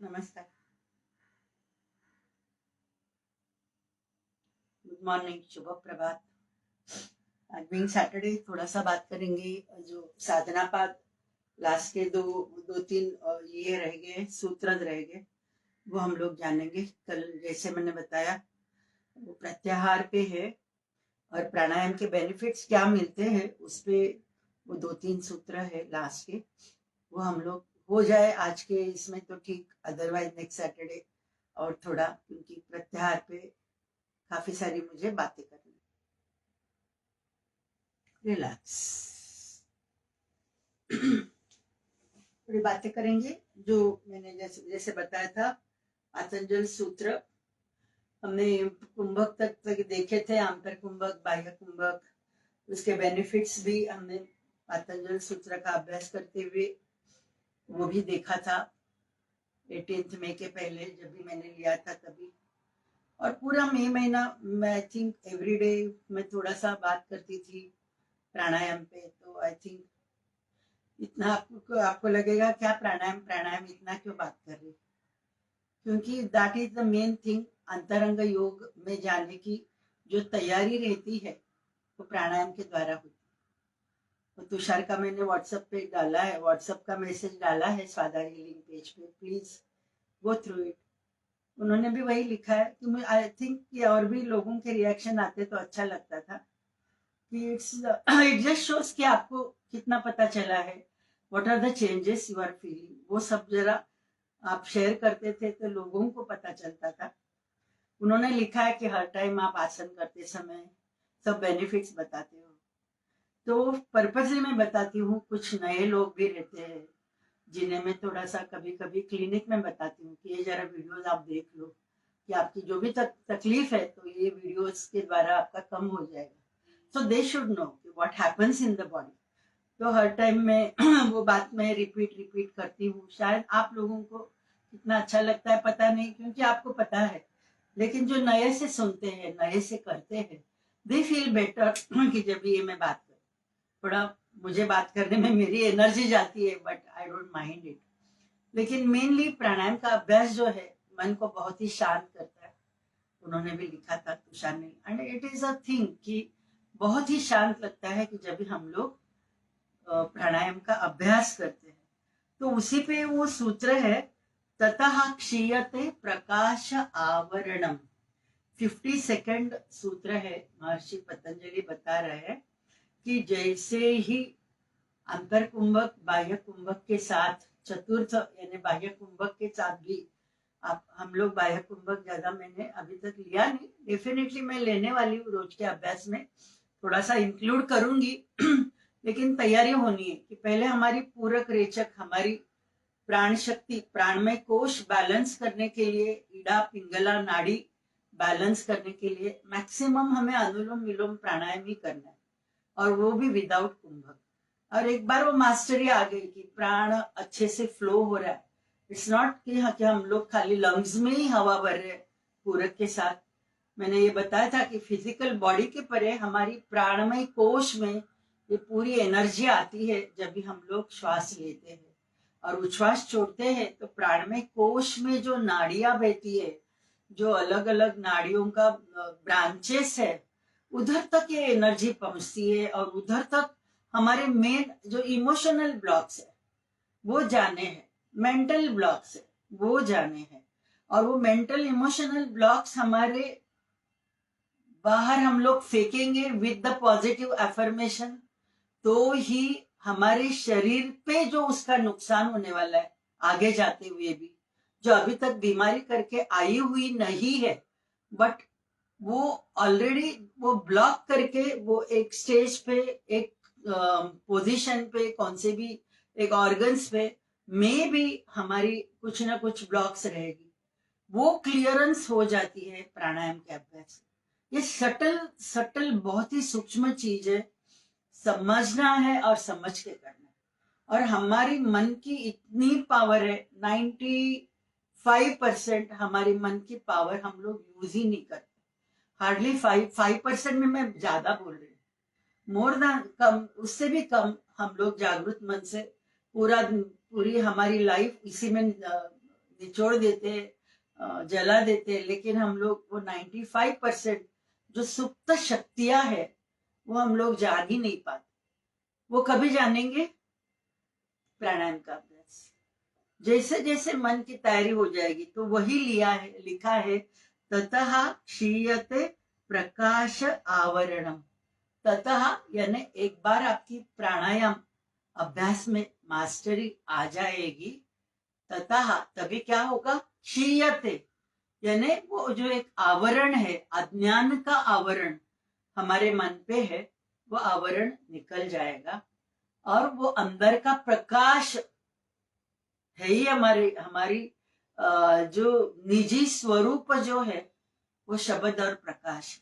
नमस्कार, good morning, शुभ प्रभात। आज being Saturday थोड़ा सा बात करेंगे। जो साधना पाद लास्ट के दो तीन ये रह गए, सूत्र रह गए, वो हम लोग जानेंगे। कल जैसे मैंने बताया वो प्रत्याहार पे है और प्राणायाम के बेनिफिट्स क्या मिलते हैं उस पे वो 2-3 सूत्र है लास्ट के, वो हम लोग हो जाए आज के इसमें तो ठीक, अदरवाइज नेक्स्ट सैटरडे और थोड़ा, क्योंकि प्रत्याहार पे काफी सारी मुझे बातें करनी। रिलैक्स, थोड़ी बातें करेंगे। जो मैंने जैसे जैसे बताया था, पातंजल सूत्र हमने कुंभक तक देखे थे, आंतर कुंभक, बाह्य कुंभक, उसके बेनिफिट्स भी हमने पातंजल सूत्र का अभ्यास करते हुए वो भी देखा था 18 मई के पहले, जब भी मैंने लिया था तभी। और पूरा मई महीना मैं आई थिंक एवरी डे मैं थोड़ा सा बात करती थी प्राणायाम पे। तो आई थिंक इतना आपको लगेगा क्या प्राणायाम प्राणायाम इतना क्यों बात कर रही, क्योंकि that is the main thing. अंतरंग योग में जाने की जो तैयारी रहती है वो प्राणायाम के द्वारा होती है। तो तुषार का मैंने व्हाट्सएप पे डाला है, व्हाट्सएप का मैसेज डाला है स्वादा हीलिंग पेज पे, प्लीज गो थ्रू इट। उन्होंने भी वही लिखा है कि मुझे आई थिंक कि और भी लोगों के रिएक्शन आते तो अच्छा लगता था कि इट जस्ट शोज कि आपको कितना पता चला है, what are the changes you are feeling, वो सब जरा आप शेयर करते थे तो लोगों को पता चलता था। उन्होंने लिखा है कि हर टाइम आप आसन करते समय सब बेनिफिट्स बताते हो, तो पर्पजली मैं बताती हूँ। कुछ नए लोग भी रहते हैं जिन्हें मैं थोड़ा सा कभी कभी क्लिनिक में बताती हूँ कि ये जरा वीडियोस आप देख लो, कि आपकी जो भी तकलीफ है तो ये वीडियोस के द्वारा आपका कम हो जाएगा। So they should know what happens in the body. तो हर टाइम में वो बात मैं रिपीट करती हूँ। शायद आप लोगों को कितना अच्छा लगता है पता नहीं, क्योंकि आपको पता है, लेकिन जो नए से सुनते हैं, नए से करते हैं, दे फील बेटर कि जब ये मैं बात करूँ। थोड़ा मुझे बात करने में मेरी एनर्जी जाती है, but I don't mind it. लेकिन मेनली प्राणायाम का अभ्यास जो है मन को बहुत ही शांत करता है। उन्होंने भी लिखा था तुषार ने, and it is a thing कि बहुत ही शांत लगता है कि जब भी हम लोग प्राणायाम का अभ्यास करते हैं। तो उसी पे वो सूत्र है, ततः क्षीयते प्रकाश आवरणम। 52nd सूत्र है। महर्षि पतंजलि बता रहे हैं कि जैसे ही अंतर कुंभक बाह्य कुंभक के साथ, चतुर्थ यानी बाह्य कुंभक के साथ भी आप, हम लोग बाह्य कुंभक ज्यादा मैंने अभी तक लिया नहीं, डेफिनेटली मैं लेने वाली हूँ रोज के अभ्यास में, थोड़ा सा इंक्लूड करूंगी। लेकिन तैयारी होनी है कि पहले हमारी पूरक रेचक, हमारी प्राण शक्ति, प्राणमय कोश बैलेंस करने के लिए, ईड़ा पिंगला नाड़ी बैलेंस करने के लिए मैक्सिमम हमें अनुलोम विलोम प्राणायाम ही करना है, और वो भी विदाउट कुंभक। और एक बार वो मास्टरी आ गई कि प्राण अच्छे से फ्लो हो रहा है, इट्स नॉट कि हम लोग खाली लंग्स में ही हवा भर रहे हैं पूरक के साथ। मैंने ये बताया था कि फिजिकल बॉडी के परे हमारी प्राणमय कोश में ये पूरी एनर्जी आती है जब भी हम लोग श्वास लेते हैं और उच्छ्वास छोड़ते हैं। तो प्राणमय कोश में जो नाड़ियां बहती है, जो अलग अलग नाड़ियों का ब्रांचेस है, उधर तक ये एनर्जी पहुंचती है, और उधर तक हमारे मेन जो इमोशनल ब्लॉक्स है वो जाने हैं, मेंटल ब्लॉक्स है वो जाने हैं, और वो मेंटल इमोशनल ब्लॉक्स हमारे बाहर हम लोग फेंकेंगे विद द पॉजिटिव एफर्मेशन, तो ही हमारे शरीर पे जो उसका नुकसान होने वाला है आगे जाते हुए भी, जो अभी तक बीमारी करके आई हुई नहीं है, बट वो ऑलरेडी वो ब्लॉक करके वो एक स्टेज पे, एक पोजीशन पे, कौन से भी एक ऑर्गन्स पे में भी हमारी कुछ ना कुछ ब्लॉक्स रहेगी, वो क्लियरेंस हो जाती है प्राणायाम के अभ्यास। ये सटल सटल बहुत ही सूक्ष्म चीज है, समझना है और समझ के करना है। और हमारी मन की इतनी पावर है, 95% हमारी मन की पावर हम लोग यूज ही नहीं करते। हार्डली 5% में मैं ज्यादा बोल रही हूँ, मोर देन कम, उससे भी कम हम लोग जागृत मन से पूरी हमारी लाइफ इसी में निचोड़ देते, जला देते, लेकिन हम लोग वो 95% जो सुप्त शक्तियां है वो हम लोग जान ही नहीं पाते। वो कभी जानेंगे? प्राणायाम का अभ्यास। जैसे जैसे मन की तैयारी हो जाएगी तो वही लिखा है ततः क्षीयते प्रकाश आवरणम। ततः यानी एक बार आपकी प्राणायाम अभ्यास में मास्टरी आ जाएगी, ततः तभी क्या होगा? क्षीयते यानी वो जो एक आवरण है, अज्ञान का आवरण हमारे मन पे है, वो आवरण निकल जाएगा और वो अंदर का प्रकाश है ही हमारी जो निजी स्वरूप जो है वो शब्द और प्रकाश।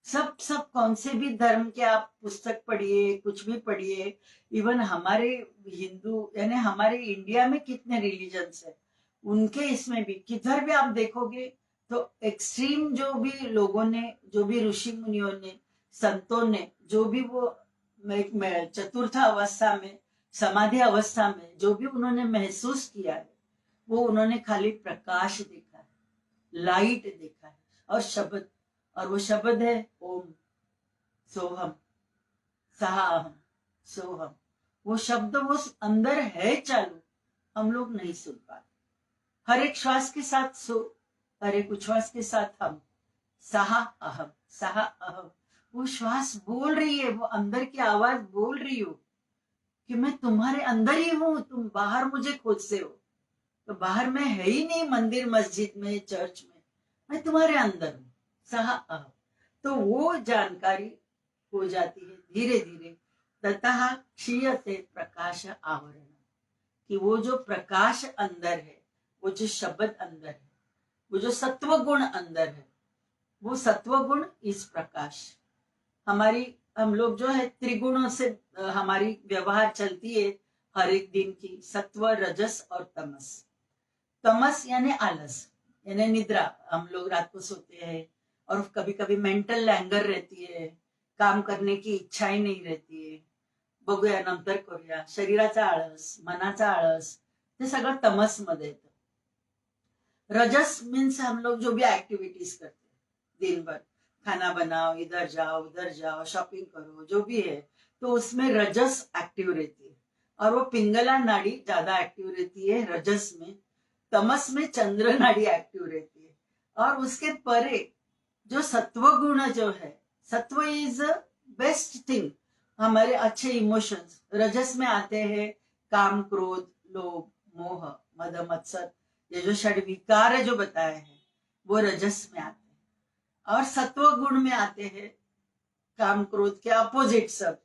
सब कौन से भी धर्म के आप पुस्तक पढ़िए, कुछ भी पढ़िए, इवन हमारे हिंदू यानी हमारे इंडिया में कितने रिलीजन्स है, उनके इसमें भी किधर भी आप देखोगे तो एक्सट्रीम जो भी लोगों ने, जो भी ऋषि मुनियों ने, संतों ने, जो भी वो चतुर्थ अवस्था में, समाधि अवस्था में जो भी उन्होंने महसूस किया है, वो उन्होंने खाली प्रकाश देखा है, लाइट देखा है और शब्द, और वो शब्द है ओम सोहम सहाहम सोहम। वो शब्द वो अंदर है चालू, हम लोग नहीं सुन पाते। हर एक श्वास के साथ सो, हर एक उच्छ्वास के साथ हम, सहा अहम। वो श्वास बोल रही है, वो अंदर की आवाज बोल रही हो कि मैं तुम्हारे अंदर ही हूं, तुम बाहर मुझे खोजते हो, तो बाहर में है ही नहीं, मंदिर मस्जिद में चर्च में, मैं तुम्हारे अंदर हूं, सहा अहम। तो वो जानकारी हो जाती है धीरे धीरे। ततः क्षीयते प्रकाश आवरण, कि वो जो प्रकाश अंदर है, वो जो शब्द अंदर है, वो जो सत्व गुण अंदर है, वो सत्व गुण इस प्रकाश। हम लोग जो है त्रिगुणों से हमारी व्यवहार चलती है हर एक दिन की, सत्व रजस और तमस। तमस यानी आलस, यानी निद्रा, हम लोग रात को सोते हैं और कभी कभी मेंटल लँगर रहती है, काम करने की इच्छा ही नहीं रहती है, बघूया नंतर करूया, शरीराचा आळस, मनाचा आळस, ते सगळं तमस मध्ये येतं। रजस मीन्स हम लोग जो भी एक्टिविटीज करते हैं दिन भर, खाना बनाओ, इधर जाओ उधर जाओ, शॉपिंग करो, जो भी है, तो उसमें रजस एक्टिव रहती है और वो पिंगला नाड़ी ज्यादा एक्टिव रहती है रजस में। तमस में चंद्र नाड़ी एक्टिव रहती है। और उसके परे जो सत्व गुण जो है, सत्व इज बेस्ट थिंग, हमारे अच्छे इमोशंस रजस में आते हैं, काम क्रोध लोभ मोह मद मत्सर, ये जो षड विकार जो बताए हैं वो रजस में आते हैं। और सत्व गुण में आते हैं काम क्रोध के अपोजिट सब,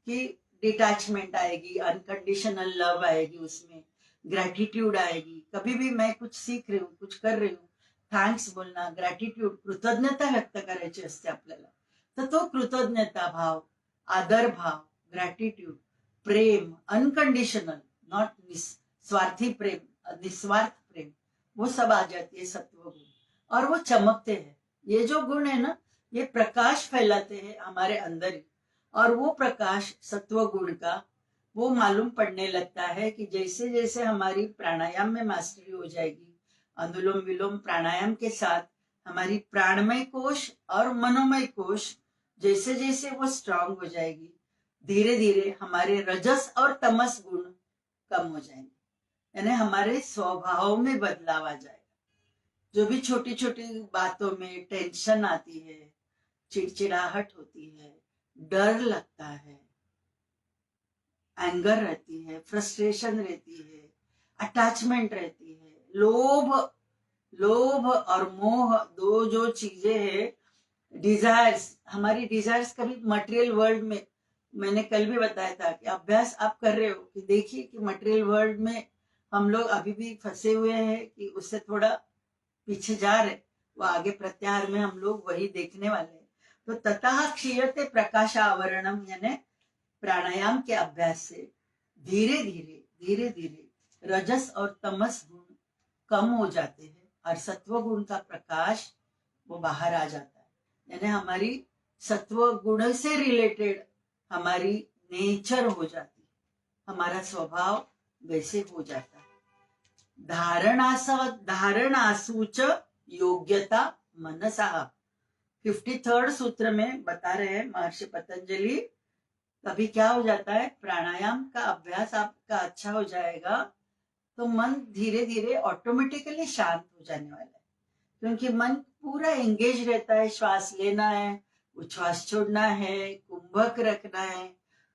कि डिटैचमेंट आएगी, अनकंडीशनल लव आएगी, उसमें ग्रेटिट्यूड आएगी। कभी भी मैं कुछ सीख रही हूँ, कुछ कर रही हूँ, थँक्स बोलना, ग्रॅटिट्यूड, कृतज्ञता व्यक्त करायची असते आपल्याला, तर तो कृतज्ञता भाव, आदर भाव, ग्रॅटिट्यूड, प्रेम, अनकंडीशनल, नॉट स्वार्थी प्रेम, निस्वार्थ प्रेम, वो सब आ जाती है सत्व गुण और वो चमकते हैं। ये जो गुण है ना, ये प्रकाश फैलाते हैं हमारे अंदर ही, और वो प्रकाश सत्व गुण का वो मालूम पड़ने लगता है कि जैसे जैसे हमारी प्राणायाम में मास्टरी हो जाएगी, अनुलोम विलोम प्राणायाम के साथ हमारी प्राणमय कोश और मनोमय कोश जैसे जैसे वो स्ट्रांग हो जाएगी, धीरे धीरे हमारे रजस और तमस गुण कम हो जाएंगे, यानी हमारे स्वभाव में बदलाव आ जाएगा। जो भी छोटी छोटी बातों में टेंशन आती है, चिड़चिड़ाहट होती है, डर लगता है, एंगर रहती है, फ्रस्ट्रेशन रहती है, अटैचमेंट रहती है, लोभ और मोह, दो जो चीजें हैं, डिजायर्स, हमारी डिजायर्स कभी मटेरियल वर्ल्ड में, मैंने कल भी बताया था कि अभ्यास आप कर रहे हो कि देखिए कि मटेरियल वर्ल्ड में हम लोग अभी भी फंसे हुए हैं कि उससे थोड़ा पीछे जा रहे, वो आगे प्रत्याहार में हम लोग वही देखने वाले हैं। तो ततः क्षीयते प्रकाश आवरणम, यानी प्राणायाम के अभ्यास से धीरे धीरे रजस और तमस गुण कम हो जाते हैं और सत्व गुण का प्रकाश वो बाहर आ जाता है। यानी हमारी सत्व गुण से रिलेटेड हमारी नेचर हो जाती है, हमारा स्वभाव वैसे हो जाता है। धारणासूच योग्यता मनसा। 53rd सूत्र में बता रहे हैं महर्षि पतंजलि, तभी क्या हो जाता है, प्राणायाम का अभ्यास आपका अच्छा हो जाएगा तो मन धीरे धीरे ऑटोमेटिकली शांत हो जाने वाला है, क्योंकि मन पूरा एंगेज रहता है। श्वास लेना है, उच्छ्वास छोड़ना है, कुंभक रखना है,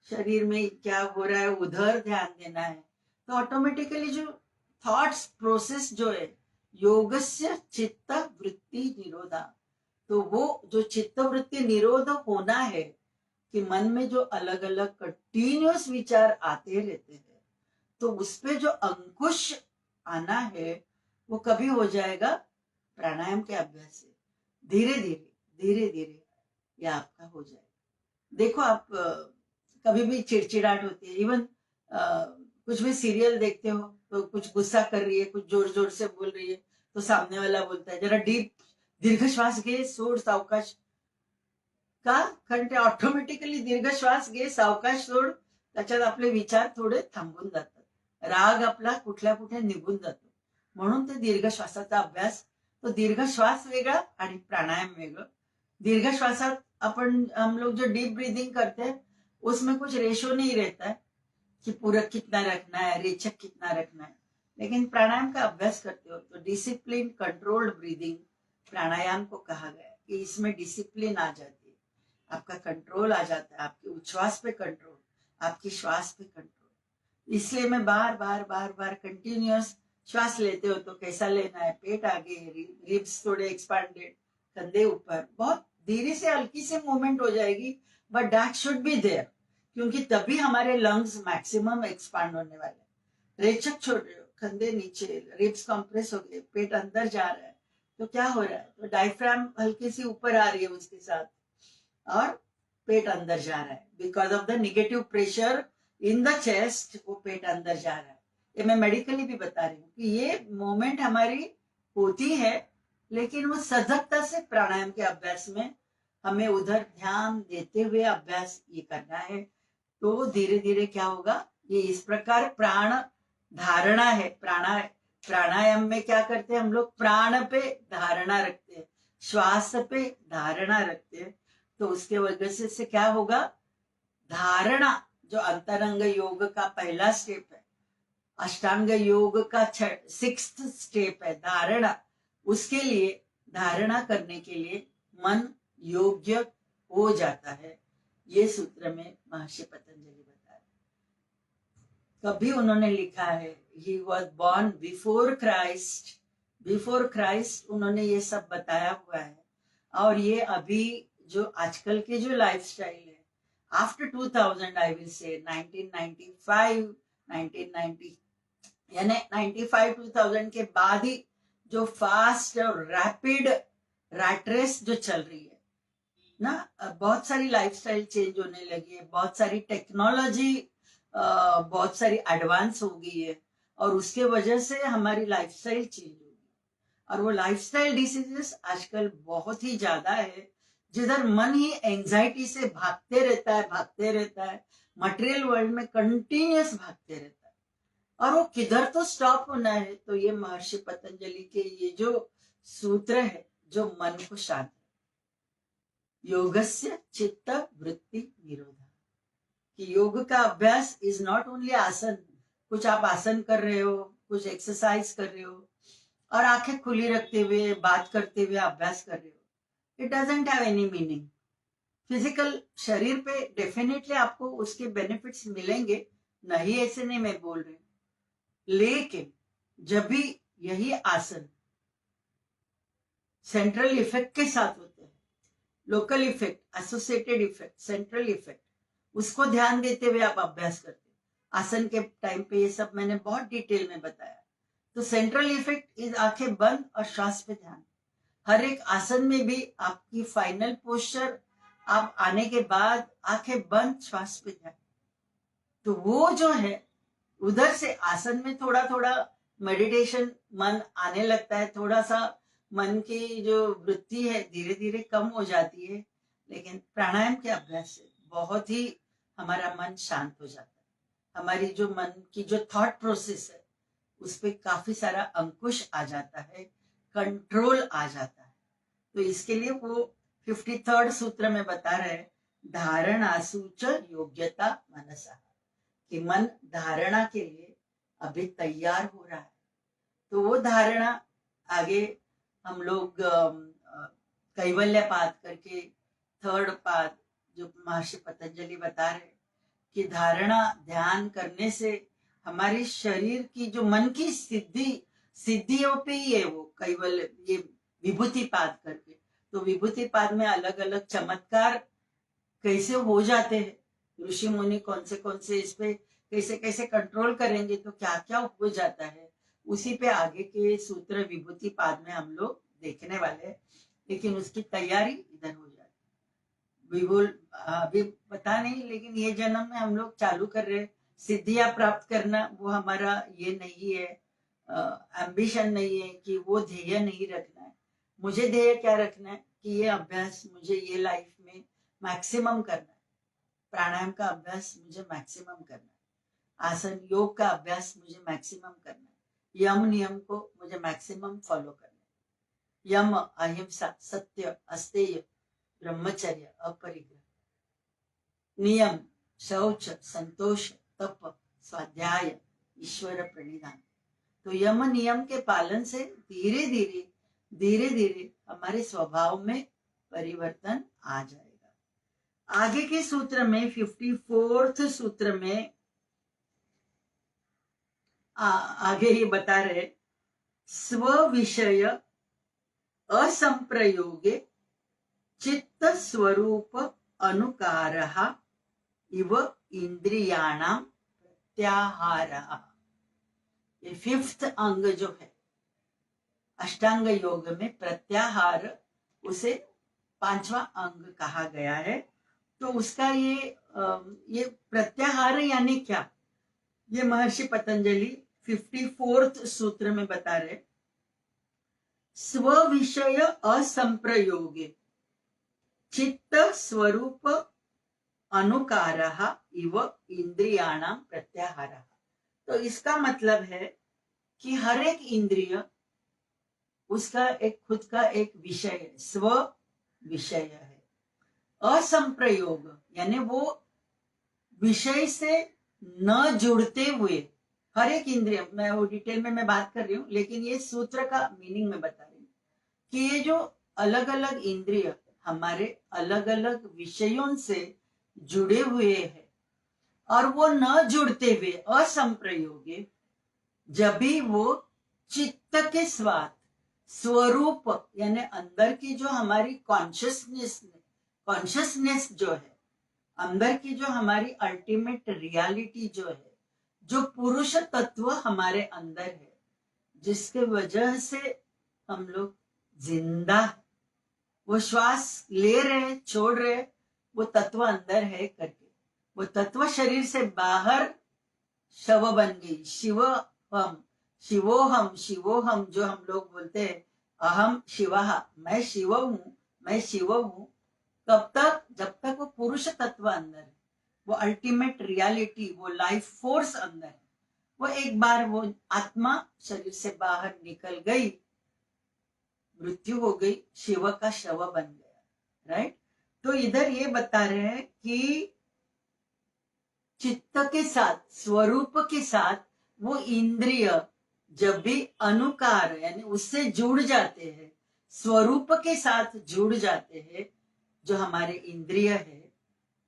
शरीर में क्या हो रहा है उधर ध्यान देना है, तो ऑटोमेटिकली जो थॉट्स प्रोसेस जो है योगस्य चित्त वृत्ति निरोधा, तो वो जो चित्त वृत्ति निरोध होना है कि मन में जो अलग अलग कंटिन्यूअस विचार आते रहते हैं, तो उस पे जो अंकुश आना है वो कभी हो जाएगा, प्राणायाम के अभ्यास से धीरे धीरे ये आपका हो जाएगा। देखो आप कभी भी चिड़चिड़ाहट होती है, इवन कुछ भी सीरियल देखते हो तो कुछ गुस्सा कर रही है, कुछ जोर जोर से बोल रही है, तो सामने वाला बोलता है जरा दीर्घ श्वास घे, सोड, सावकाश का कंटे ऑटोमॅटिकली दीर्घ श्वास घे, सावकाश सोड, त्याच्यात आपले विचार थोडे थांबून जातात, राग आपला कुठल्या कुठे निघून जातो। म्हणून ते दीर्घ श्वासाचा अभ्यास, तो दीर्घ श्वास वेगळा आणि प्राणायाम वेगळं। दीर्घ श्वासात अपन हम लोग जो डीप ब्रीदिंग करते हैं उसमें कुछ रेशो नहीं रहता है कि पूरक कितना रखना है, रेचक कितना रखना है, लेकिन प्राणायाम का अभ्यास करते हो तो डिसिप्लिन कंट्रोल्ड ब्रीदिंग प्राणायाम को कहा गया है कि इसमें डिसिप्लिन आ जाती है, आपका कंट्रोल आ जाता है, आपके उच्छ्वास पे कंट्रोल, आपकी श्वास पे कंट्रोल। इसलिए मैं बार बार कंटिन्यूअस श्वास लेते हो तो कैसा लेना है, पेट आगे, रिब्स थोड़े एक्सपांडेड, कंधे ऊपर, बहुत धीरे से हल्की से मूवमेंट हो जाएगी, but that should be there, क्योंकि तभी हमारे लंग्स मैक्सिमम एक्सपांड होने वाले। रेचक छोड़ रहे हो, कंधे नीचे, रिब्स कंप्रेस हो गए, पेट अंदर जा रहा है, तो क्या हो रहा है, तो डायफ्राम हल्की सी ऊपर आ रही है उसके साथ, और पेट अंदर जा रहा है, because of the negative pressure in the chest, वो पेट अंदर जा रहा है। ये मैं मेडिकली भी बता रही हूँ कि ये मोमेंट हमारी होती है, लेकिन वो सजगता से प्राणायाम के अभ्यास में हमें उधर ध्यान देते हुए अभ्यास ये करना है, तो धीरे धीरे क्या होगा, ये इस प्रकार प्राण धारणा है। प्राणायाम में क्या करते हैं हम लोग, प्राण पे धारणा रखते हैं, श्वास पे धारणा रखते हैं, तो उसके वजह से क्या होगा, धारणा जो अंतरंग योग का पहला स्टेप है, अष्टांग योग का 6th स्टेप है धारणा, उसके लिए धारणा करने के लिए मन योग्य हो जाता है। ये सूत्र में महर्षि पतंजलि बताया। कभी उन्होंने लिखा है he was born before Christ उन्होंने ये सब बताया हुआ है। और ये अभी जो आजकल के जो लाइफस्टाइल है, आफ्टर 2000 आई विल से 1995 1990 यानी 95-2000 के बाद ही जो फास्ट और रैपिड रैट रेस जो चल रही है ना, बहुत सारी लाइफस्टाइल चेंज होने लगी है, बहुत सारी टेक्नोलॉजी बहुत सारी एडवांस हो गई है, और उसके वजह से हमारी लाइफस्टाइल चेंज होगी, और वो लाइफस्टाइल डिसीजेस आजकल बहुत ही ज्यादा है, जिधर मन ही एंजाइटी से भागते रहता है, मटेरियल वर्ल्ड में कंटिन्यूअस भागते रहता है, और वो किधर तो स्टॉप होना है। तो ये महर्षि पतंजलि के ये जो सूत्र है जो मन को शांत, योगस्य चित्त वृत्ति निरोधा, कि योग का अभ्यास इज नॉट ओनली आसन, कुछ आप आसन कर रहे हो, कुछ एक्सरसाइज कर रहे हो और आंखें खुली रखते हुए बात करते हुए अभ्यास कर रहे हो, it doesn't have any meaning. Physical शरीर पे डेफिनेटली आपको उसके बेनिफिट्स मिलेंगे, नहीं ऐसे नहीं मैं बोल रही, लेकिन जब भी यही आसन सेंट्रल इफेक्ट के साथ होते हैं, local effect, associated effect, central effect, उसको ध्यान देते हुए आप अभ्यास करते हैं। आसन के टाइम पे ये सब मैंने बहुत डिटेल में बताया। तो सेंट्रल इफेक्ट इज आंखें बंद और श्वास पे ध्यान। हर एक आसन में भी आपकी फाइनल पोस्चर, आप आने के बाद आंखें बंद, श्वास पे ध्यान। तो वो जो है उधर से आसन में थोड़ा थोड़ा मेडिटेशन मन आने लगता है, थोड़ा सा मन की जो वृत्ति है धीरे धीरे कम हो जाती है, लेकिन प्राणायाम के अभ्यास से बहुत ही हमारा मन शांत हो जाता है। हमारी जो मन की जो थॉट प्रोसेस है उस पर काफी सारा अंकुश आ जाता है, कंट्रोल आ जाता है। तो इसके लिए वो 53rd सूत्र में बता रहे हैं, धारणासुच योग्यता मनसा, कि मन धारणा के लिए अभी तैयार हो रहा है। तो वो धारणा आगे हम लोग कैवल्य पाद करके 3rd पाद जो महर्षि पतंजलि बता रहे कि धारणा ध्यान करने से हमारे शरीर की जो मन की सिद्धियों पे ही है वो कैवल्य, ये विभूति पाद करके। तो विभूति पाद में अलग अलग चमत्कार कैसे हो जाते हैं, ऋषि मुनि कौन से इस पे कैसे कैसे कंट्रोल करेंगे तो क्या क्या हो जाता है, उसी पे आगे के सूत्र विभूति पाद में हम लोग देखने वाले हैं। लेकिन उसकी तैयारी इधर हो जाती है। विभुल अभी पता नहीं, लेकिन ये जन्म में हम लोग चालू कर रहे हैं। सिद्धियां प्राप्त करना वो हमारा ये नहीं है, एम्बिशन नहीं है कि वो ध्येय नहीं रखना है। मुझे ध्येय क्या रखना है कि ये अभ्यास मुझे ये लाइफ में मैक्सिमम करना है, प्राणायाम का अभ्यास मुझे मैक्सिमम करना है, आसन योग का अभ्यास मुझे मैक्सिमम करना है, यम नियम को मुझे मैक्सिमम फॉलो करना है। यम अहिंसा, सत्य, अस्तेय, ब्रह्मचर्य, अपरिग्रह, नियम शौच, संतोष, तप, स्वाध्याय, ईश्वर प्रणिधान। तो यम नियम के पालन से धीरे धीरे हमारे स्वभाव में परिवर्तन आ जाएगा। आगे के सूत्र में 54th सूत्र में आगे ये बता रहे, स्व विषय असंप्रयोगे चित्त स्वरूप अनुकारः इव इंद्रियाणां प्रत्याहारः। ये 5th अंग जो है अष्टांग योग में, प्रत्याहार उसे 5वां अंग कहा गया है। तो उसका ये प्रत्याहार यानी क्या, ये महर्षि पतंजलि 54th सूत्र में बता रहे, स्व विषय असंप्रयोगे चित्त स्वरूप अनुकारः इव इंद्रियाणां प्रत्याहारः। तो इसका मतलब है कि हर एक इंद्रिय उसका एक खुद का एक विषय है, स्व विषय है। असंप्रयोग यानी वो विषय से न जुड़ते हुए हर एक इंद्रिय, मैं वो डिटेल में मैं बात कर रही हूँ, लेकिन ये सूत्र का मीनिंग में बता रही हूँ कि ये जो अलग अलग इंद्रिय हमारे अलग अलग विषयों से जुड़े हुए हैं और वो न जुड़ते हुए असंप्रयोगे, जब भी वो चित्त के स्वाद स्वरूप यानी अंदर की जो हमारी कॉन्शियसनेस जो है, अंदर की जो हमारी अल्टीमेट रियलिटी जो है, जो पुरुष तत्व हमारे अंदर है, जिसके वजह से हम लोग जिंदा है, वो श्वास ले रहे छोड़ रहे, वो तत्व अंदर है करके, वो तत्व शरीर से बाहर शव बन गई। शिवोहम जो हम लोग बोलते हैं, अहम शिवः, मैं शिव हूं, तब तक जब तक वो पुरुष तत्व अंदर है, वो अल्टीमेट रियलिटी, वो लाइफ फोर्स अंदर है, वो एक बार वो आत्मा शरीर से बाहर निकल गई, मृत्यु हो गई, शिव का शव बन गया। राइट। तो इधर ये बता रहे हैं कि चित्त के साथ, स्वरूप के साथ वो इंद्रिय जब भी अनुकार यानी उससे जुड़ जाते हैं, स्वरूप के साथ जुड़ जाते हैं, जो हमारे इंद्रिय है,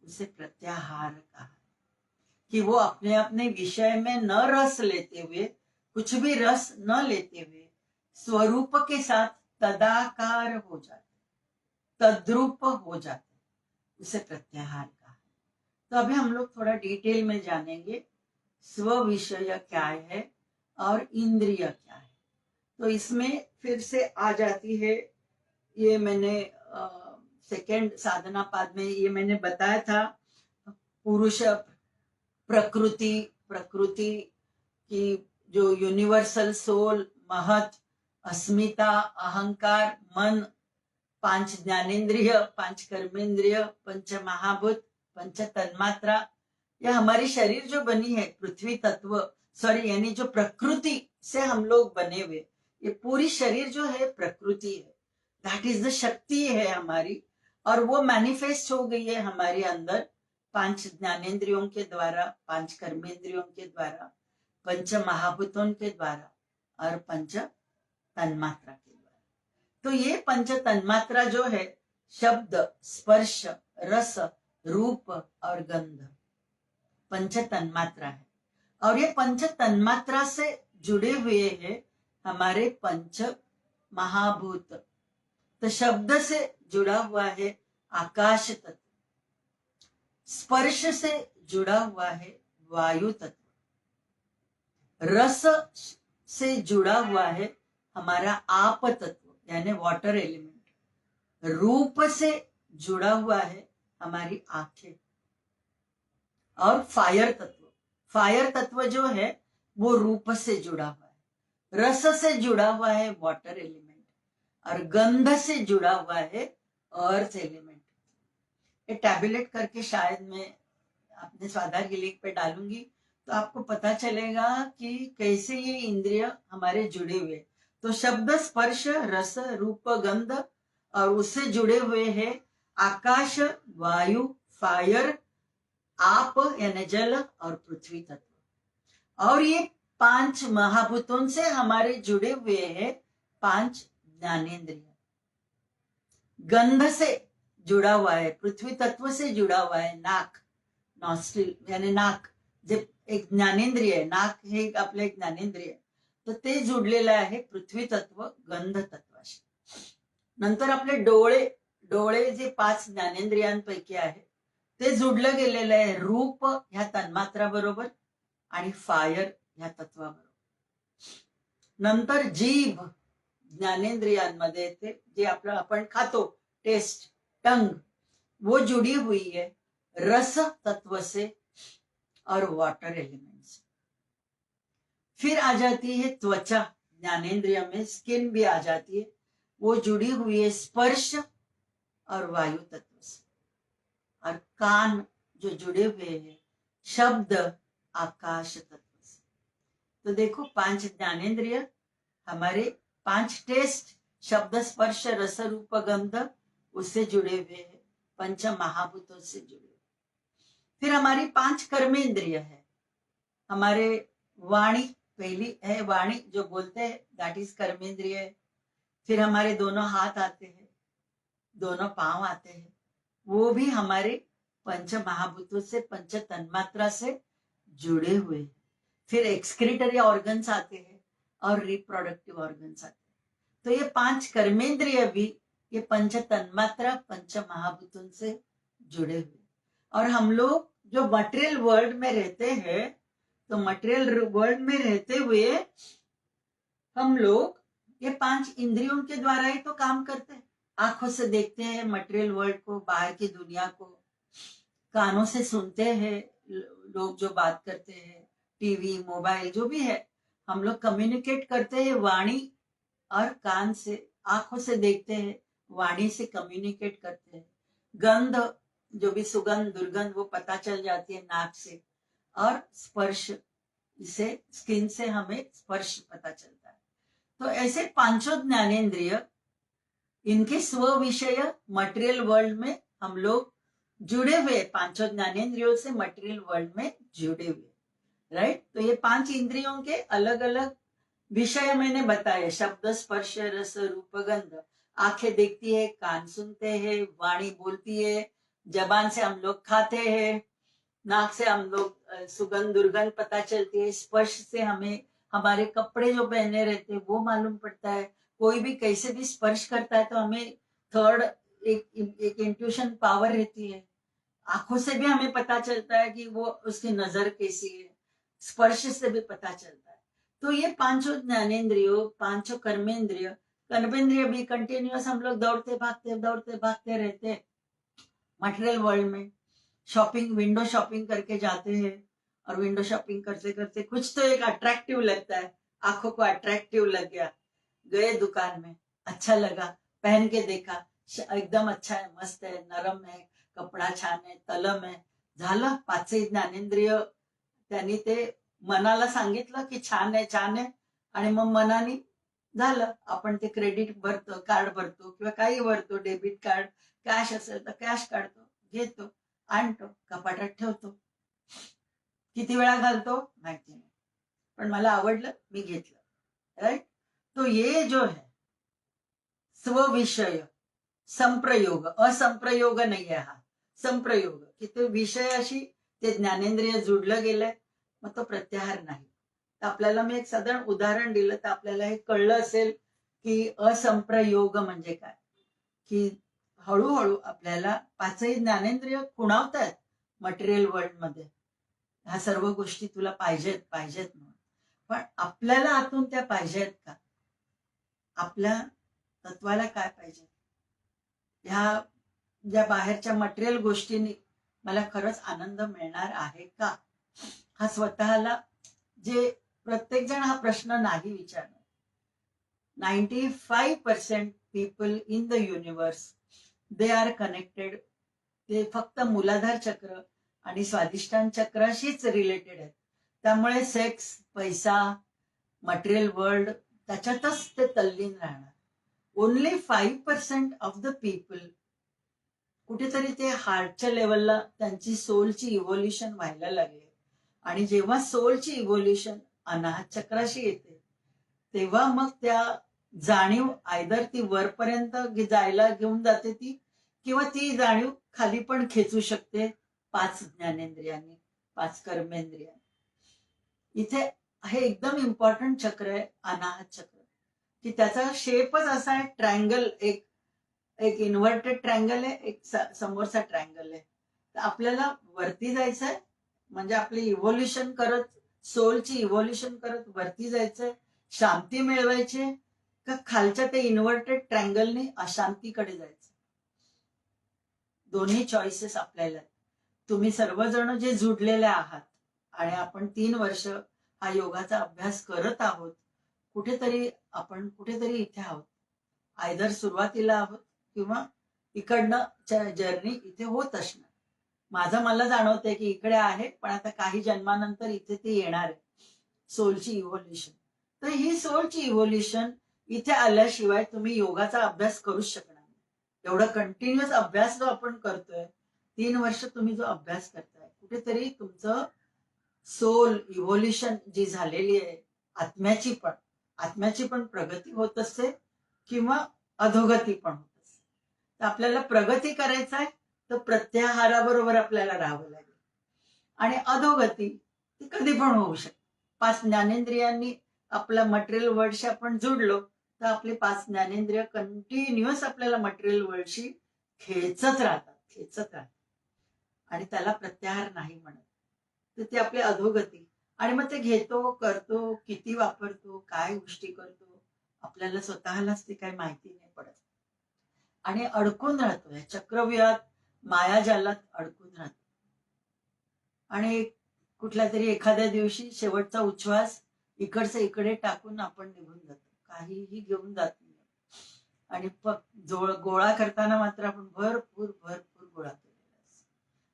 उसे प्रत्याहार कहा, कि वो अपने अपने विषय में न रस लेते हुए, कुछ भी रस न लेते हुए, स्वरूप के साथ तदाकार हो जाते, तद्रूप हो जाते, उसे प्रत्याहार कहा। तो अभी हम लोग थोड़ा डिटेल में जानेंगे स्व विषय क्या है और इंद्रिय क्या है। तो इसमें फिर से आ जाती है, ये मैंने सेकेंड साधना पाद में ये मैंने बताया था, पुरुष प्रकृति की जो यूनिवर्सल सोल, महत, अस्मिता, अहंकार, मन, 5 ज्ञानेन्द्रिय, 5 कर्मेंद्रिय, 5 महाभूत, 5 तन्मात्रा, यह हमारी शरीर जो बनी है, पृथ्वी तत्व सॉरी यानी जो प्रकृति से हम लोग बने हुए, ये पूरी शरीर जो है प्रकृति है, दैट इज द शक्ति है हमारी, और वो मैनिफेस्ट हो गई है हमारे अंदर 5 ज्ञानेंद्रियों के द्वारा, 5 कर्मेंद्रियों के द्वारा, 5 महाभूतों के द्वारा और 5 तन्मात्रा के द्वारा। तो ये 5 तन्मात्रा जो है शब्द, स्पर्श, रस, रूप और गंध, 5 तन्मात्रा है। और ये 5 तन्मात्रा से जुड़े हुए हैं हमारे 5 महाभूत। तो शब्द से जुड़ा हुआ है आकाश तत्व, स्पर्श से जुड़ा हुआ है वायु तत्व, रस से जुड़ा हुआ है हमारा आप तत्व यानी वाटर एलिमेंट, रूप से जुड़ा हुआ है हमारी आंखें, और फायर तत्व जो है वो रूप से जुड़ा हुआ है, रस से जुड़ा हुआ है वाटर एलिमेंट, और गंध से जुड़ा हुआ है अर्थ एलिमेंट। ये टैबुलेट करके शायद मैं अपने स्वाधार की लिंक पे डालूंगी, तो आपको पता चलेगा कि कैसे ये इंद्रिय हमारे जुड़े हुए। तो शब्द, स्पर्श, रस, रूप, गंध, और उससे जुड़े हुए हैं आकाश, वायु, फायर, आप यानी जल और पृथ्वी तत्व। और ये 5 महाभूतों से हमारे जुड़े हुए हैं 5 ज्ञानेंद्रिय। गंध से जुड़ा हुआ है, पृथ्वी तत्व से जुड़ा हुआ है नाक, नॉस्ट्रिल यानी नाक, जे एक ज्ञानेंद्रिय आहे, नाक हे एक आपलं एक ज्ञानेंद्रिय, तर ते जुडलेलं आहे पृथ्वी तत्व गंध तत्वाशी। नंतर आपले डोळे जे 5 ज्ञानेंद्रियांपैकी आहे ते जुडलं गेलेलं आहे रूप ह्या तन्मात्रा बरोबर आणि फायर ह्या तत्वाबरोबर। नंतर जीभ ज्ञानेंद्रियांमध्ये येते, जे आपलं आपण खातो, टेस्ट, टंग, वो जुड़ी हुई है रस तत्व से और वाटर एलिमेंट से। फिर आ जाती है त्वचा ज्ञानेंद्रिय में, स्किन भी आ जाती है, वो जुड़ी हुई है स्पर्श और वायु तत्व से। और कान जो जुड़े हुए हैं शब्द, आकाश तत्व से। तो देखो 5 ज्ञानेंद्रिय हमारे 5 टेस्ट, शब्द, स्पर्श, रस, रूप, गंध, उससे जुड़े हुए हैं, 5 महाभूतों से जुड़े। फिर हमारी 5 कर्मेंद्रिय है, हमारे वाणी पहली है, वाणी जो बोलते हैं दैट इज कर्मेंद्रिय है। फिर हमारे दोनों हाथ आते हैं, दोनों पांव आते हैं, वो भी हमारे 5 महाभूतों से, 5 तन्मात्रा से जुड़े हुए हैं। फिर एक्सक्रीटरी ऑर्गन्स आते हैं और रिप्रोडक्टिव ऑर्गन्स आते हैं। तो ये 5 कर्मेंद्रिय भी ये 5 तन्मात्रा, 5 महाभूतों से जुड़े हुए। और हम लोग जो मटेरियल वर्ल्ड में रहते हैं, तो मटेरियल वर्ल्ड में रहते हुए हम लोग ये 5 इंद्रियों के द्वारा ही तो काम करते हैं। आंखों से देखते हैं मटेरियल वर्ल्ड को, बाहर की दुनिया को, कानों से सुनते हैं लोग जो बात करते हैं, टीवी, मोबाइल जो भी है, हम लोग कम्युनिकेट करते हैं वाणी और कान से, आंखों से देखते हैं, वाणी से कम्युनिकेट करते हैं। गंध जो भी सुगंध, दुर्गंध, वो पता चल जाती है नाक से, और स्पर्श इसे स्किन से हमें स्पर्श पता चलता है। तो ऐसे 5 ज्ञानेंद्रिय, इनके स्व विषय मटेरियल वर्ल्ड में हम लोग जुड़े हुए, 5 ज्ञानेंद्रियों से मटेरियल वर्ल्ड में जुड़े हुए, राइट। तो ये 5 इंद्रियों के अलग अलग विषय मैंने बताए, शब्द, स्पर्श, रस, रूप, गंध। आंखें देखती है, कान सुनते हैं, वाणी बोलती है, जबान से हम लोग खाते हैं, नाक से हम लोग सुगंध, दुर्गंध पता चलती है, स्पर्श से हमें हमारे कपड़े जो पहने रहते हैं वो मालूम पड़ता है, कोई भी कैसे भी स्पर्श करता है तो हमें थर्ड एक इंट्यूशन पावर रहती है। आंखों से भी हमें पता चलता है कि वो उसकी नजर कैसी है, स्पर्श से भी पता चलता है। तो ये 5 ज्ञानेंद्रियों, 5 कर्मेंद्रिय भी कंटिन्यूअस हम लोग दौड़ते भागते रहते हैं मटेरियल वर्ल्ड में। शॉपिंग, विंडो शॉपिंग करके जाते हैं, और विंडो शॉपिंग करते करते कुछ तो एक अट्रैक्टिव लगता है, आंखों को अट्रैक्टिव लग गया, गए दुकान में, अच्छा लगा, पहन के देखा, एकदम अच्छा है, मस्त है, नरम है, कपडा छान आहे, तलम आहे, झालं 5 ज्ञानेंद्रिय त्यांनी ते मनाला सांगितलं की छान आहे छान आहे, आणि मग मनाने झालं, आपण ते क्रेडिट भरतो, कार्ड भरतो किंवा काही भरतो, डेबिट कार्ड, कॅश असेल तर कॅश काढतो, घेतो, आणतो, कपाटात ठेवतो. किती वेळा घालतो माहिती नाही, पण मला आवडलं, मी घेतलं. राइट. तो ये जो है स्वविषय संप्रयोग, असंप्रयोग नाही आहे हा, संप्रयोग, की तो विषयाशी ते ज्ञानेंद्रिय जुडलं गेलंय, मग तो प्रत्याहार नाही. तर आपल्याला मी एक साधारण उदाहरण दिलं तर आपल्याला हे कळलं असेल की असंप्रयोग म्हणजे काय, की हळूहळू आपल्याला पाचही ज्ञानेंद्रिय खुणावतात मटेरियल वर्ल्ड मध्ये, ह्या सर्व गोष्टी तुला पाहिजेत पाहिजेत म्हणून, पण आपल्याला आतून त्या पाहिजेत का? आपल्या तत्वाला काय पाहिजे? ह्या ज्या बाहेरच्या मटेरियल गोष्टींनी मला खरंच आनंद मिळणार आहे का? हा स्वतःला, जे प्रत्येक जण हा प्रश्न नाही विचारणार. 95% people in the universe they are connected. ते फक्त मूलाधार चक्र आणि स्वाधिष्ठान चक्राशीच रिलेटेड आहेत. त्यामुळे सेक्स, पैसा, मटेरियल वर्ल्ड त्याच्यातच ते तल्लीन राहणार. ओनली 5% ऑफ द पीपल कुठेतरी ते हार्टच्या लेवलला त्यांची सोलची इव्होल्युशन व्हायला लागली, आणि जेव्हा सोलची इव्होल्युशन अनाहत चक्राशी येते तेव्हा मग त्या जाणीव आयदर ती वरपर्यंत जायला घेऊन जाते ती, किंवा ती जाणीव खाली पण खेचू शकते 5 ज्ञानेंद्रियांनी, 5 कर्मेंद्रियांनी. इथे हे एकदम इम्पॉर्टंट चक्र आहे अनाहत चक्र, की त्याचा शेपच असा आहे ट्रायंगल, एक एक इन्व्हर्टेड ट्रायंगल आहे, एक समोरचा ट्रायंगल आहे. तर आपल्याला वरती जायचंय, म्हणजे आपली इव्होल्युशन करत, सोलची इव्होल्युशन करत वरती जायचंय, शांती मिळवायची, का खालच्या ते इन्व्हर्टेड ट्रायंगलने अशांतीकडे जायचं? दोन्ही चॉईसेस आपल्याला. तुम्ही सर्वजण जे जुडलेले आहात आणि आपण 3 वर्ष हा योगाचा अभ्यास करत आहोत, कुठेतरी आपण कुठेतरी इथे आहोत, आयदर सुरुवातीला आहोत किंवा इकडनं जर्नी इथे होत असणार. माझं मला जाणवतंय की इकडे आहे, पण आता काही जन्मानंतर इथे ते येणार आहे, सोलची इव्होल्युशन. तर ही सोलची इव्होल्युशन इथे आल्याशिवाय तुम्ही योगाचा अभ्यास करूच शकणार नाही. एवढा कंटिन्युअस अभ्यास जो आपण करतोय, 3 वर्ष तुम्ही जो अभ्यास करताय, कुठेतरी तुमचं सोल इव्होल्युशन जी झालेली आहे, आत्म्याची पण प्रगती होत असते किंवा अधोगती पण होत असते. तर आपल्याला प्रगती करायचं आहे तर प्रत्याहाराबरोबर आपल्याला राहावं लागेल, आणि अधोगती ती कधी पण होऊ शकते. 5 ज्ञानेंद्रियांनी आपल्या मटेरियल वर्ल्डशी आपण जुडलो तर आपले 5 ज्ञानेंद्रिय कंटिन्युअस आपल्याला मटेरियल वर्ल्डशी खेचत राहतात, आणि त्याला प्रत्याहार नाही म्हणत. तर ते आपली अधोगती, आणि मग ते घेतो, करतो, किती वापरतो, काय गोष्टी करतो, आपल्याला स्वतःलाच ते काही माहिती नाही पडत, आणि अडकून राहतो या चक्रव्यूहात, मायाजालात अडकून राहतो. आणि कुठल्या तरी एखाद्या दिवशी शेवटचा उच्छ्वास इकडचं इकडे टाकून आपण निघून जातो, काहीही घेऊन जात नाही, आणि गोळा करताना मात्र आपण भरपूर भरपूर गोळा केलेला असतो.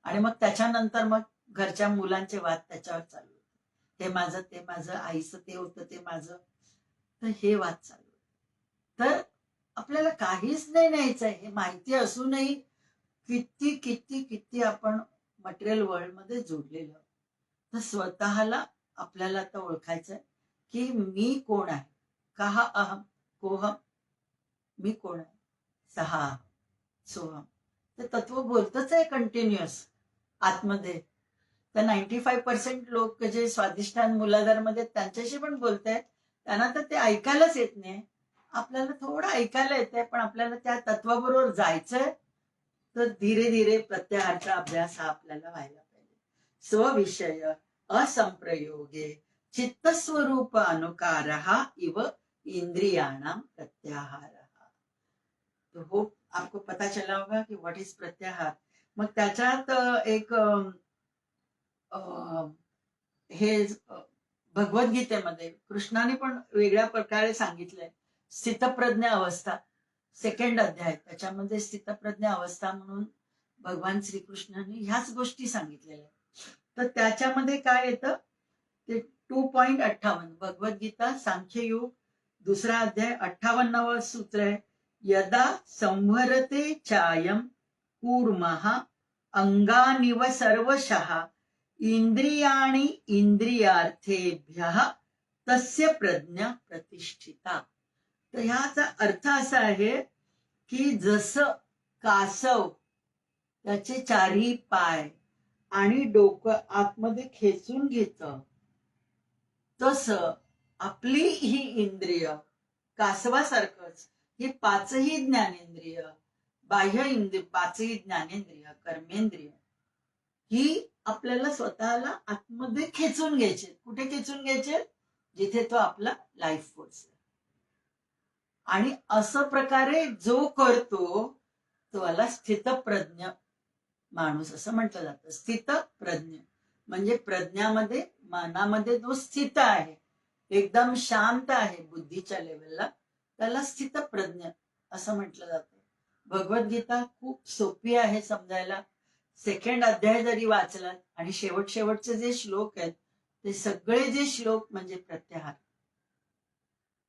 आणि मग त्याच्यानंतर मग घरच्या मुलांचे वाद त्याच्यावर चालू होते, हे माझं ते माझं, आईचं ते होतं ते माझं, तर हे वाद चालू. तर आपल्याला काहीच नाही न्यायचंय हे माहिती असूनही किती किती किती आपण मटेरियल वर्ल्ड मध्ये जोडलेलं. तर स्वतःला आपल्याला आता ओळखायचंय की मी कोण आहे, कहा अहम कोहम, मी कोण आहे, सहा सोहम. ते तत्व बोलतच आहे कंटिन्युअस आतमध्ये. तर 95% लोक जे स्वाधिष्ठान मूलाधार मध्ये त्यांच्याशी पण बोलतायत, त्यांना तर ते ऐकायलाच येत नाही. आपल्याला थोडं ऐकायला येतंय, पण आपल्याला त्या तत्वाबरोबर जायचंय, तर धीरे धीरे प्रत्याहारचा अभ्यास हा आपल्याला व्हायला पाहिजे. स्वविषय असंप्रयोगे चित्तस्वरूप अनुकारः इव इंद्रियाणाम प्रत्याहारः. तो होप आपको पता चला होगा कि व्हाट इज प्रत्याहार. मग त्याच्यात एक हे भगवद्गीतेमध्ये कृष्णाने पण वेगळ्या प्रकारे सांगितलंय. स्थितप्रज्ञ अवस्था, 2nd अध्याय, त्याच्यामध्ये स्थितप्रज्ञ अवस्था म्हणून भगवान श्रीकृष्णाने ह्याच गोष्टी सांगितलेल्या. तर त्याच्यामध्ये काय येतं ते 2.58 भगवद्गीता सांख्ययोग दुसरा अध्याय 58व सूत्र आहे. यदा संवरते चायम कूर्मः अंगानिव सर्वशः इंद्रियाणि इंद्रियार्थेभ्यः तस्य प्रज्ञा प्रतिष्ठिता. तर ह्याचा अर्थ असा आहे की जसं कासव त्याचे चारही पाय आणि डोकं आतमध्ये खेचून घेतं, तसं आपली ही इंद्रिय कासवासारखंच ही पाचही ज्ञानेंद्रिय, बाह्य इंद्रिय, पाचही ज्ञानेंद्रिय, कर्मेंद्रिय ही आपल्याला स्वतःला आतमध्ये खेचून घ्यायचे. कुठे खेचून घ्यायचे? जिथे तो आपला लाईफ फोर्स. आणि असं प्रकारे जो करतो त्याला स्थितप्रज्ञ माणूस असं म्हटलं जातं. स्थितप्रज्ञ म्हणजे प्रज्ञामध्ये, मनामध्ये जो स्थित आहे, एकदम शांत आहे बुद्धीच्या लेवलला, त्याला स्थितप्रज्ञ असं म्हटलं जातं. भगवद्गीता खूप सोपी आहे समजायला. सेकंड अध्याय जरी वाचलात आणि शेवटचे जे श्लोक आहेत ते सगळे जे श्लोक म्हणजे प्रत्याहार,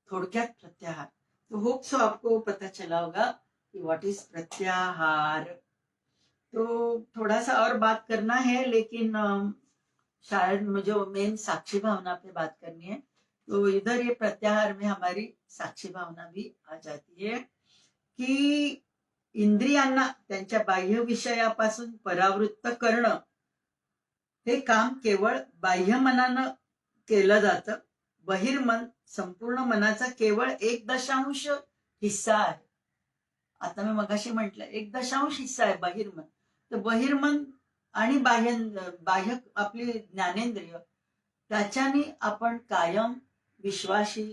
थोड़क्यात प्रत्याहार. तो होप सो आपको पता चला होगा कि व्हाट इज प्रत्याहार. तो थोड़ा सा और बात करना है, लेकिन शायद मुझे मेन साक्षी भावना पे बात करनी है. तो इधर ये प्रत्याहार में हमारी साक्षी भावना भी आ जाती है की इंद्रियांना त्यांच्या बाह्य विषयापासून परावृत्त करणं हे काम केवळ बाह्य मनानं केलं जातं. बहिर्मन संपूर्ण मनाचा केवळ 1% हिस्सा आहे. आता मी मगाशी म्हटलं 1% हिस्सा आहे बहिर्मन. तर बहिर्मन आणि बाह्य आपली ज्ञानेंद्रिय त्याच्याने आपण कायम विश्वाशी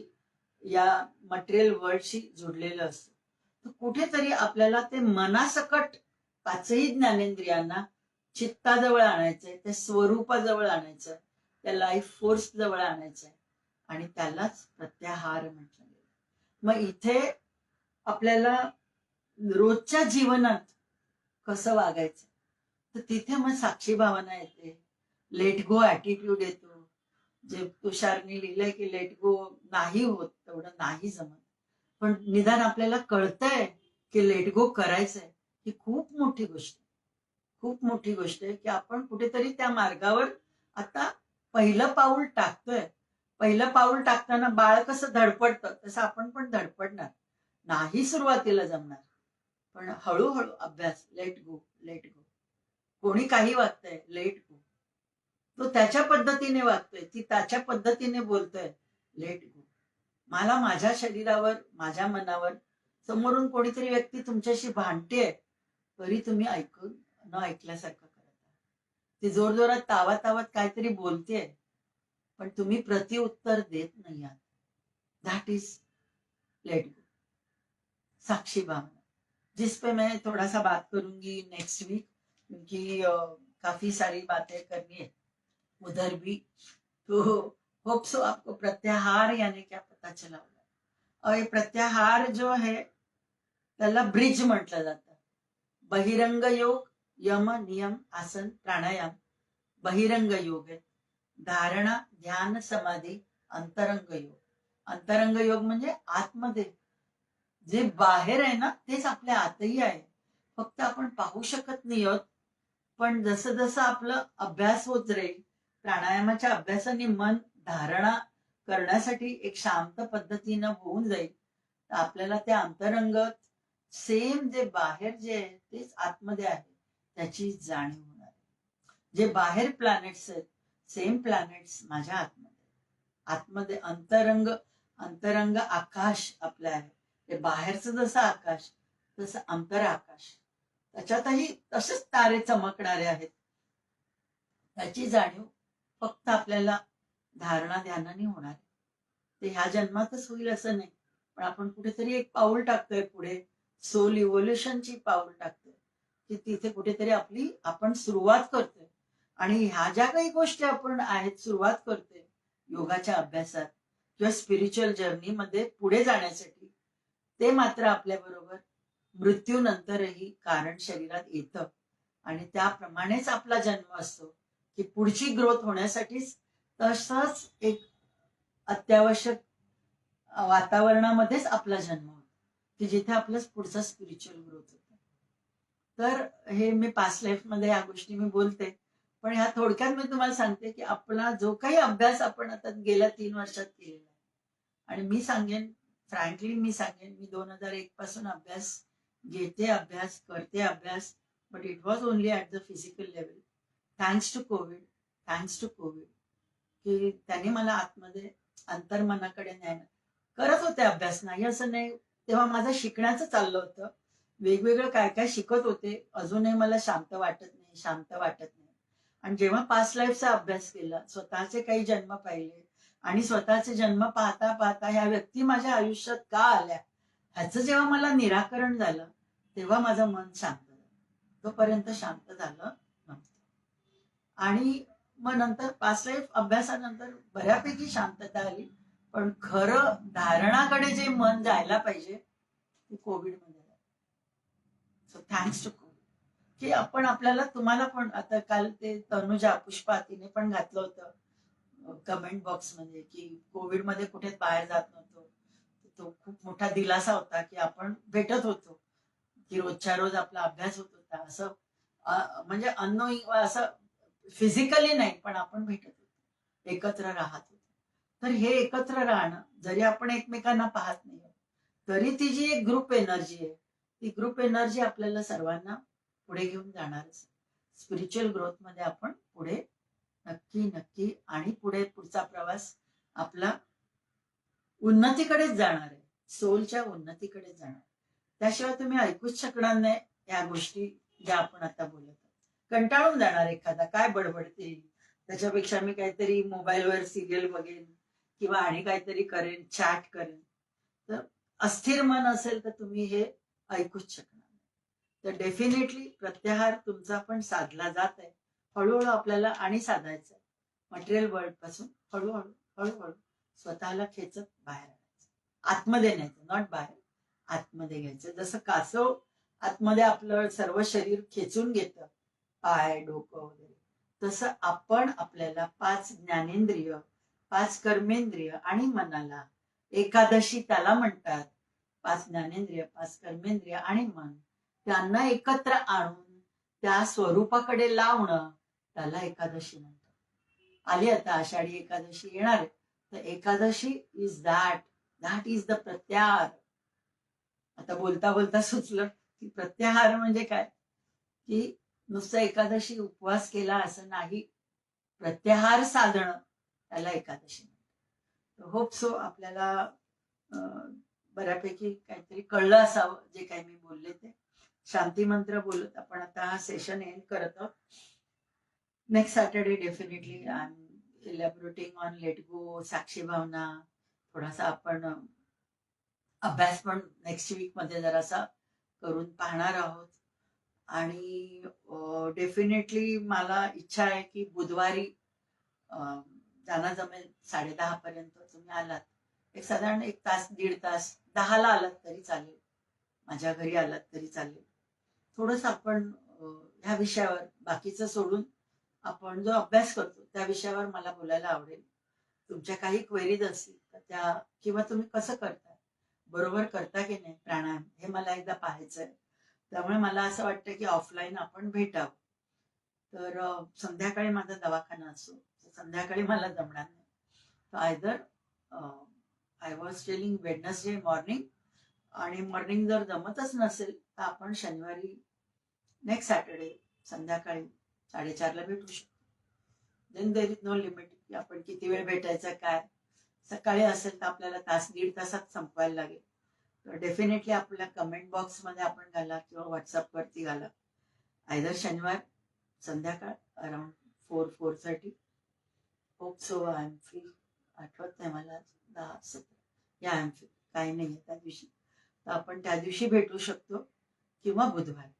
या मटेरियल वर्ल्डशी जोडलेलं असतं. तर कुठेतरी आपल्याला ते मनासकट पाचही ज्ञानेंद्रियांना चित्ताजवळ आणायचंय, त्या स्वरूपाजवळ आणायचंय, त्या लाईफ फोर्स जवळ आणायचंय आणि त्यालाच प्रत्याहार म्हटलं गेलं. मग इथे आपल्याला रोजच्या जीवनात कसं वागायचं, तर तिथे मग साक्षी भावना येते, लेट गो ऍटिट्यूड येतो. जे तुषारने लिहिलंय की लेट गो नाही होत, तेवढं नाही जमत, पण निदान आपल्याला कळतंय की लेट गो करायचंय. ही खूप मोठी गोष्ट, खूप मोठी गोष्ट आहे की आपण कुठेतरी त्या मार्गावर आता पहिलं पाऊल टाकतोय. पहिलं पाऊल टाकताना बाळ कसं धडपडतं तसं आपण पण धडपडणार. नाही सुरुवातीला जमणार, पण हळूहळू अभ्यास. Let go, let go. कोणी काही वागतंय, लेट गो. तो त्याच्या पद्धतीने वागतोय, ती त्याच्या पद्धतीने बोलतोय, लेट गो. मला माझ्या शरीरावर, माझ्या मनावर समोरून कोणीतरी व्यक्ती तुमच्याशी भांडतेय तरी तुम्ही ऐकून न ऐकल्यासारखं करत. ती जोरजोरात तावातावत काहीतरी बोलतेय पण तुम्ही प्रतिउत्तर देत नाही आहात. दैट इज लेट गो, साक्षी भावना, जिस पे मैं थोड़ा सा बात करूंगी नेक्स्ट वीक, क्योंकि काफी सारी बातें करनी है उधर भी. तो होप सो आपको प्रत्याहार यानी क्या पता चला होगा. और ये प्रत्याहार जो है त्याला ब्रिज म्हटलं जातं. बहिरंग योग, यम, नियम, आसन, प्राणायाम बहिरंग योग आहे. धारणा, ध्यान, समाधी अंतरंग योग. अंतरंग योग म्हणजे आतमध्ये जे बाहेर आहे ना तेच आपल्या आतही आहे, फक्त आपण पाहू शकत नाही आहोत. पण जसं जसं आपलं अभ्यास होत राहील, प्राणायामाच्या अभ्यासाने मन धारणा करण्यासाठी एक शांत पद्धतीनं होऊन जाईल, तर आपल्याला त्या अंतरंगात सेम जे बाहेर जे आहे तेच आतमध्ये आहे त्याची जाणीव होणार आहे. जे बाहेर प्लॅनेट्स आहेत सेम प्लॅनेट्स माझ्या आतमध्ये. आतमध्ये अंतरंग, अंतरंग आकाश आपलं आहे. ते बाहेरचं जसं आकाश तसं अंतर आकाश, त्याच्यातही तसेच तारे चमकणारे आहेत. त्याची जाणीव फक्त आपल्याला धारणा ध्यानाने होणार. ते ह्या जन्मातच होईल असं नाही, पण आपण कुठेतरी एक पाऊल टाकतोय पुढे, सोल इव्होल्युशनची पाऊल टाकतोय की तिथे कुठेतरी आपली आपण सुरुवात करतोय. आणि ह्या ज्या काही गोष्टी आपण आहेत सुरुवात करतोय योगाच्या अभ्यासात किंवा स्पिरिच्युअल जर्नीमध्ये पुढे जाण्यासाठी, ते मात्र आपल्या बरोबर मृत्यूनंतरही कारण शरीरात येतं आणि त्याप्रमाणेच आपला जन्म असतो की पुढची ग्रोथ होण्यासाठीच तसंच एक अत्यावश्यक वातावरणामध्येच आपला जन्म होतो की जिथे आपलं पुढचा स्पिरिच्युअल ग्रोथ होतो. तर हे मी पास्ट लाईफ मध्ये या गोष्टी मी बोलते, पण ह्या थोडक्यात मी तुम्हाला सांगते की आपला जो काही अभ्यास आपण आता गेल्या 3 वर्षात केलेला आहे, आणि मी सांगेन, फ्रँकली मी सांगेन, मी 2001 पासून अभ्यास घेते, अभ्यास करते, अभ्यास, but it was only at the physical level. Thanks to Covid की त्याने मला आतमध्ये अंतर्मनाकडे न्याय करत होते अभ्यास, नाही असं नाही. तेव्हा माझं शिकण्याचं चाललं होतं, वेगवेगळं काय काय शिकत होते, अजूनही मला शांत वाटत नाही. आणि जेव्हा पास्ट लाईफचा अभ्यास केला, स्वतःचे काही जन्म पाहिले, आणि स्वतःचे जन्म पाहता पाहता ह्या व्यक्ती माझ्या आयुष्यात का आल्या ह्याचं जेव्हा मला निराकरण झालं, तेव्हा माझं मन शांत झालं. तोपर्यंत शांत झालं नव्हतं. आणि मग नंतर पास्ट लाईफ अभ्यासानंतर बऱ्यापैकी शांतता आली, पण खरं धारणाकडे जे मन जायला पाहिजे ते कोविड मध्ये झालं. सो थँक्स टू कोविड की आपण आपल्याला, तुम्हाला पण आता काल ते तनुजा पुष्पा तिने पण घातलं होतं कमेंट बॉक्स मध्ये की कोविड मध्ये कुठे बाहेर जात नव्हतो, तो खूप मोठा दिलासा होता की आपण भेटत होतो, की रोजच्या रोज आपला अभ्यास होत होता, असं म्हणजे अननोईंग असं फिजिकली नाही, पण आपण भेटत होतो, एकत्र राहत होतो. तर हे एकत्र राहणं, जरी आपण एकमेकांना पाहत नाही तरी ती जी एक ग्रुप एनर्जी आहे, ती ग्रुप एनर्जी आपल्याला सर्वांना पुढे घेऊन जाणारच. स्पिरिच्युअल ग्रोथ मध्ये आपण पुढे नक्की आणि पुढचा प्रवास आपला उन्नतीकडेच जाणार आहे, सोलच्या उन्नतीकडेच जाणार. त्याशिवाय तुम्ही ऐकूच शकणार नाही या गोष्टी ज्या आपण आता बोलत. कंटाळून जाणार एखादा, काय बडबडते, त्याच्यापेक्षा मी काहीतरी मोबाईलवर सिरियल बघेन किंवा आणि काहीतरी करेन, चॅट करेन. तर अस्थिर मन असेल तर तुम्ही हे ऐकूच शकणार. तर डेफिनेटली प्रत्याहार तुमचा पण साधला जात आहे, हळूहळू आपल्याला आणि साधायचं आहे. मटेरियल वर्ल्ड पासून हळूहळू स्वतःला खेचत बाहेर आणायचं, आतमध्ये न्यायचं, नॉट बाहेर, आतमध्ये घ्यायचं. जसं कासव आतमध्ये आपलं सर्व शरीर खेचून घेतं, पाय, डोकं वगैरे, तसं आपण आपल्याला 5 ज्ञानेंद्रिय, 5 कर्मेंद्रिय आणि मनाला, एकादशी त्याला म्हणतात, 5 ज्ञानेंद्रिय, 5 कर्मेंद्रिय आणि मन, त्यांना एकत्र आणून त्या स्वरूपाकडे लावणं, त्याला एकादशी म्हणतात. आली आता आषाढी एकादशी येणार आहे, तर Ekadashi is that is the प्रत्याहार. आता बोलता बोलता सुचलं की प्रत्याहार म्हणजे काय, की नुसतं एकादशी उपवास केला असं नाही, प्रत्याहार साधणं त्याला एकादशी म्हणतात. होप सो आपल्याला बऱ्यापैकी काहीतरी कळलं असावं जे काही मी बोलले ते. शांती मंत्र बोलत आपण आता हा सेशन एंड करत आहोत. Next Saturday definitely I am elaborating on let go, साक्षी भावना, थोडासा आपण अभ्यास पण नेक्स्ट वीक मध्ये जरासा करून पाहणार आहोत. आणि डेफिनेटली मला इच्छा आहे की बुधवारी ज्यांना जमेल 10:30 पर्यंत तुम्ही आलात, एक साधारण 1 तास 1.5 तास, 10ला आलात तरी चालेल, माझ्या घरी आलात तरी चालेल, थोडस आपण ह्या विषयावर बाकीचं सोडून आपण जो अभ्यास करतो त्या विषयावर मला बोलायला आवडेल. तुमच्या काही क्वेरीज असतील तर त्या, किंवा तुम्ही कसं करता, बरोबर करता की नाही प्राणायाम, हे मला एकदा पाहायचंय. त्यामुळे मला असं वाटतं की ऑफलाईन आपण भेटावं. तर संध्याकाळी माझा दवाखाना असतो, संध्याकाळी मला जमणार नाही. तर either I was telling Wednesday morning, आणि मॉर्निंग जर जमतच नसेल तर आपण शनिवारी नेक्स्ट सॅटर्डे संध्याकाळी 4:30ला भेटू शकतो. Then there is no limit की आपण किती वेळ भेटायचं काय. सकाळी असेल तर आपल्याला तास 1.5 तासात संपवायला लागेल. तर डेफिनेटली आपल्या कमेंट बॉक्समध्ये आपण घाला किंवा व्हॉट्सअपवरती घाला, आयदर शनिवार संध्याकाळ around 4:30. Hope so I am free. आठवत नाही मला 10-17 या आय एम फ्री, काही नाही त्या दिवशी, तर आपण त्या दिवशी भेटू शकतो किंवा बुधवारी.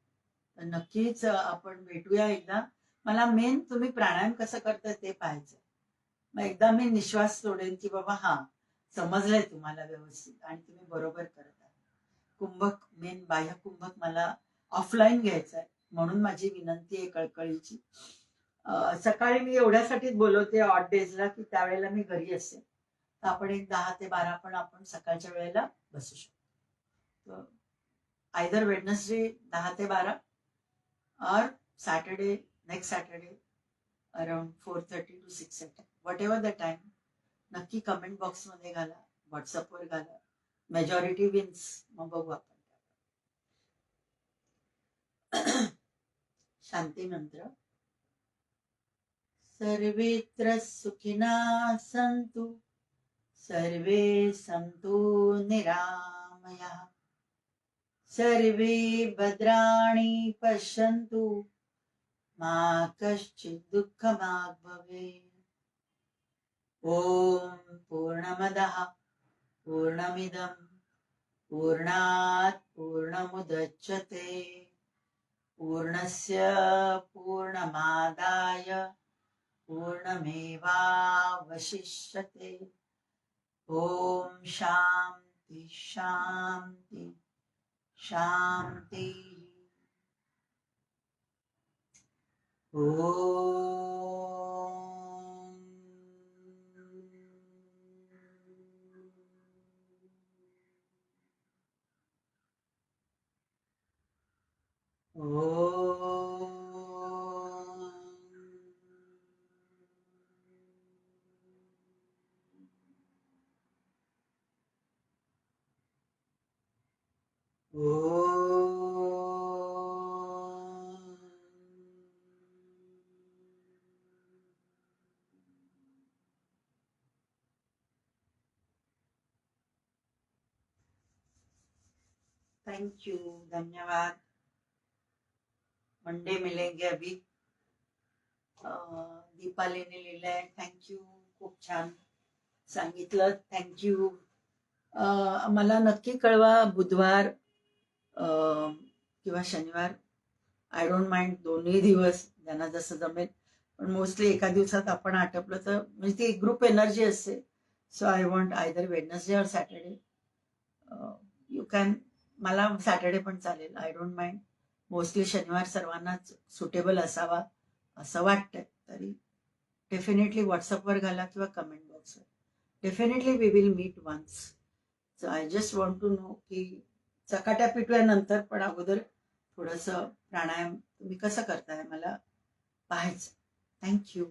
तर नक्कीच आपण भेटूया एकदा. मला मेन तुम्ही प्राणायाम कसं करताय ते पाहायचं. मग एकदा मी निश्वास सोडेन की बाबा हा समजलंय तुम्हाला व्यवस्थित आणि तुम्ही बरोबर करत आहे. कुंभक, मेन बाह्य कुंभक मला ऑफलाईन घ्यायचं आहे, म्हणून माझी विनंती आहे कळकळीची. सकाळी मी एवढ्यासाठीच बोलवते ऑड डेजला की त्यावेळेला मी घरी असते. तर आपण एक 10 ते 12 पण आपण सकाळच्या वेळेला बसू शकतो. आयदर वेडनेसडे 10 ते 12 और Saturday next Saturday around 4:30 to 6:30 what ever the time. नक्की कमेंट बॉक्समध्ये घाला, व्हॉट्सअपवर घाला. Majority wins. मग बघू आपण. शांती मंत्र. सर्वेत्र सुखिनः सन्तु, सर्वे सन्तु निरामयाः, सर्वे भद्राणि पश्यन्तु, मा कश्चित् दुःखभाग् भवेत्. ॐ पूर्णमदः पूर्णमिदं पूर्णात् पूर्णमुदच्यते पूर्णस्य पूर्णमादाय पूर्णमेवावशिष्यते. ॐ शान्ति शान्ति शान्ति. Thank you. धन्यवाद. मंडे मिलेंगे अभी. दीपालीने लिहिलंय थँक्यू. खूप छान सांगितलं. थँक्यू. मला नक्की कळवा बुधवार किंवा शनिवार. आय डोंट माइंड दोन्ही दिवस ज्यांना जसं जमेल, पण मोस्टली एका दिवसात आपण आटपलं तर म्हणजे ती ग्रुप एनर्जी असते. सो आय वॉन्ट आयदर वेडनेसडे और सॅटर्डे. You can. मला सॅटर्डे पण चालेल. I don't mind. मोस्टली शनिवार सर्वांनाच सुटेबल असावा असं वाटतंय. तरी डेफिनेटली व्हॉट्सअपवर घाला किंवा कमेंट बॉक्सवर. Definitely we will meet once. So I just want to know की चकाट्या पिटव्यानंतर पण अगोदर थोडंसं प्राणायाम तुम्ही कसं करताय मला पाहायचं. थँक्यू.